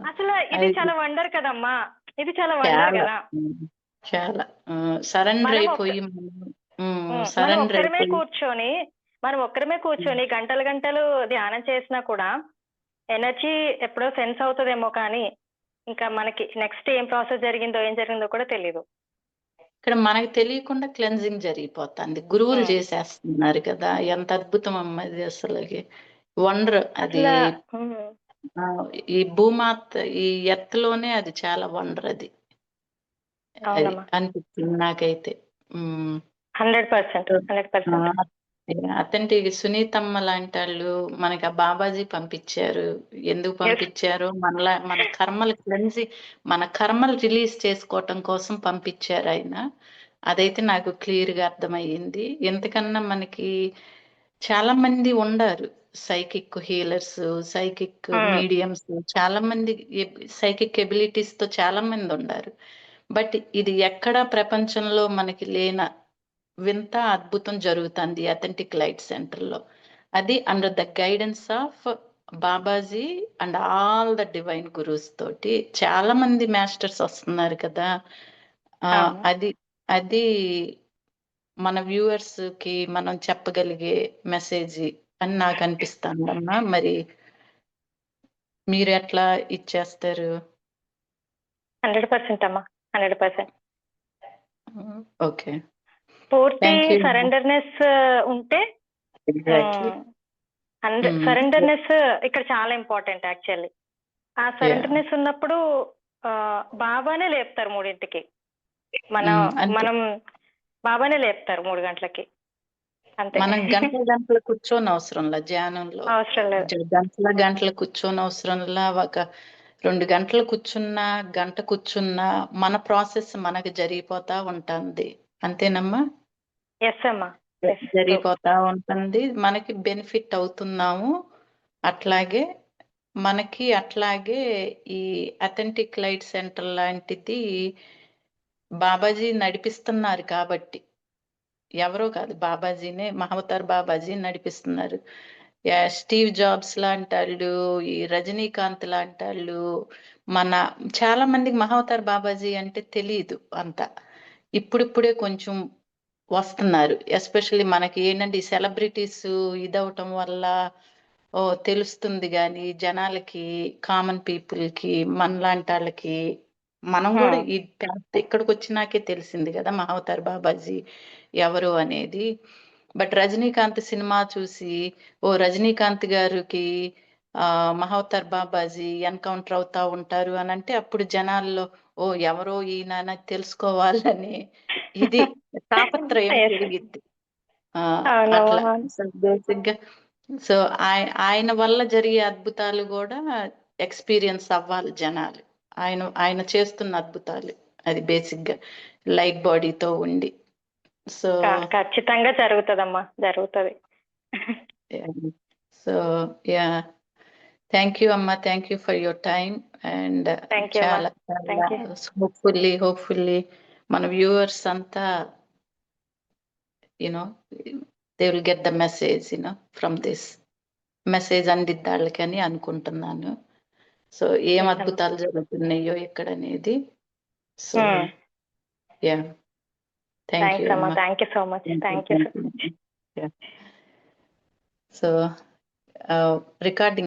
అసలు ఇది చాలా వండర్ కదమ్మా. ఇది చాలా వండర్ చాలా కదా. చాలా సరెండర్ మనం అయిపోయి మనం సరెండర్ ఒక్కరమే అయిపోయి కూర్చొని గంటలు గంటలు ధ్యానం చేసినా కూడా ఎనర్జీ ఎప్పుడో సెన్స్ అవుతుందేమో, కానీ ఇంకా మనకి నెక్స్ట్ ఏం ప్రాసెస్ ఏం జరిగిందో కూడా తెలియదు. ఇక్కడ మనకు తెలియకుండా క్లెన్జింగ్ జరిగిపోతుంది. గురువులు చేసేస్తున్నారు కదా, ఎంత అద్భుతం అమ్మ ఇది అసలు వండర్. అది ఈ భూమాత, ఈ ఎర్త్ లోనే అది చాలా వండర్. అది అనిపిస్తుంది నాకైతే. 100%. అతంటి సునీతమ్మ లాంటి వాళ్ళు మనకి ఆ బాబాజీ పంపించారు. ఎందుకు పంపించారో మన కర్మలు క్లెన్సి, మన కర్మలు రిలీజ్ చేసుకోవటం కోసం పంపించారు ఆయన. అదైతే నాకు క్లియర్ గా అర్థమయ్యింది. ఎంతకన్నా మనకి చాలా మంది ఉండారు, సైకిక్ హీలర్స్, సైకిక్ మీడియంస్, చాలా మంది సైకిక్ ఎబిలిటీస్ తో చాలా మంది ఉండారు. బట్ ఇది ఎక్కడా ప్రపంచంలో మనకి లేన వింత అద్భుతం జరుగుతుంది అథెంటిక్ లైట్ సెంటర్ లో. అది under the guidance of Babaji and all the divine gurus తోటి చాలా మంది మాస్టర్స్ వస్తున్నారు కదా. అది అది మన వ్యూవర్స్ కి మనం చెప్పగలిగే మెసేజ్ అని నాకు అనిపిస్తుందమ్మా. మరి మీరు ఎట్లా ఇచ్చేస్తారు? 100% అమ్మా, 100%. ఓకే, పూర్తి సరెండర్నెస్ ఉంటే, సరెండర్నెస్ ఇక్కడ చాలా ఇంపార్టెంట్ యాక్చువల్లీ. ఆ సరెండర్నెస్ ఉన్నప్పుడు బాబానే లేపుతారు 3ంటికి. మనం బాబానే లేపుతారు 3 గంటలకి. అంతే. మనం గంటలు కూర్చొని అవసరంలా ధ్యానంలో, అవసరం లేదు. గంటలు కూర్చొని అవసరంలా. ఒక 2 గంటలు కూర్చున్నా, గంట కూర్చున్నా మన ప్రాసెస్ మనకి జరిగిపోతా ఉంటుంది. అంతేనమ్మా? ఎస్ అమ్మా, జరిగిపోతా ఉంటుంది. మనకి బెనిఫిట్ అవుతున్నాము. అట్లాగే ఈ అథెంటిక్ లైట్ సెంటర్ లాంటిది బాబాజీ నడిపిస్తున్నారు కాబట్టి, ఎవరో కాదు, బాబాజీనే, మహావతార్ బాబాజీ నడిపిస్తున్నారు. స్టీవ్ జాబ్స్ లాంటి వాళ్ళు, ఈ రజనీకాంత్ లాంటి వాళ్ళు, మన చాలా మందికి మహావతార్ బాబాజీ అంటే తెలియదు అంత. ఇప్పుడిప్పుడే కొంచెం వస్తున్నారు. ఎస్పెషల్లీ మనకి ఏంటంటే ఈ సెలబ్రిటీస్ ఇదవటం వల్ల తెలుస్తుంది, కానీ జనాలకి, కామన్ పీపుల్ కి, మనలాంటి వాళ్ళకి, మనం కూడా ఇక్కడికి వచ్చినాకే తెలిసింది కదా మహావతార్ బాబాజీ ఎవరు అనేది. బట్ రజనీకాంత్ సినిమా చూసి రజనీకాంత్ గారికి మహావతార్ బాబాజీ ఎన్కౌంటర్ అవుతా ఉంటారు అని అంటే, అప్పుడు జనాల్లో ఎవరో ఈయన తెలుసుకోవాలని ఇది తాపత్రయం పెరిగిద్ది. అట్లా బేసిక్ గా. సో ఆయన వల్ల జరిగే అద్భుతాలు కూడా ఎక్స్పీరియన్స్ అవ్వాలి జనాలు. ఆయన చేస్తున్న అద్భుతాలు అది బేసిక్ గా లైట్ బాడీతో ఉండి. సో ఖచ్చితంగా జరుగుతుందమ్మా, జరుగుతుంది. సో థ్యాంక్ యూ అమ్మా, thank you for your time. And చాలా హోప్ఫుల్లీ మన వ్యూవర్స్ అంతా they will get the message from this message అందిద్దాళ్ళకని అనుకుంటున్నాను. సో ఏం అద్భుతాలు జరుగుతున్నాయో ఇక్కడ అనేది. సో థ్యాంక్ యూ అమ్మా, thank you so much. Thank you. So recording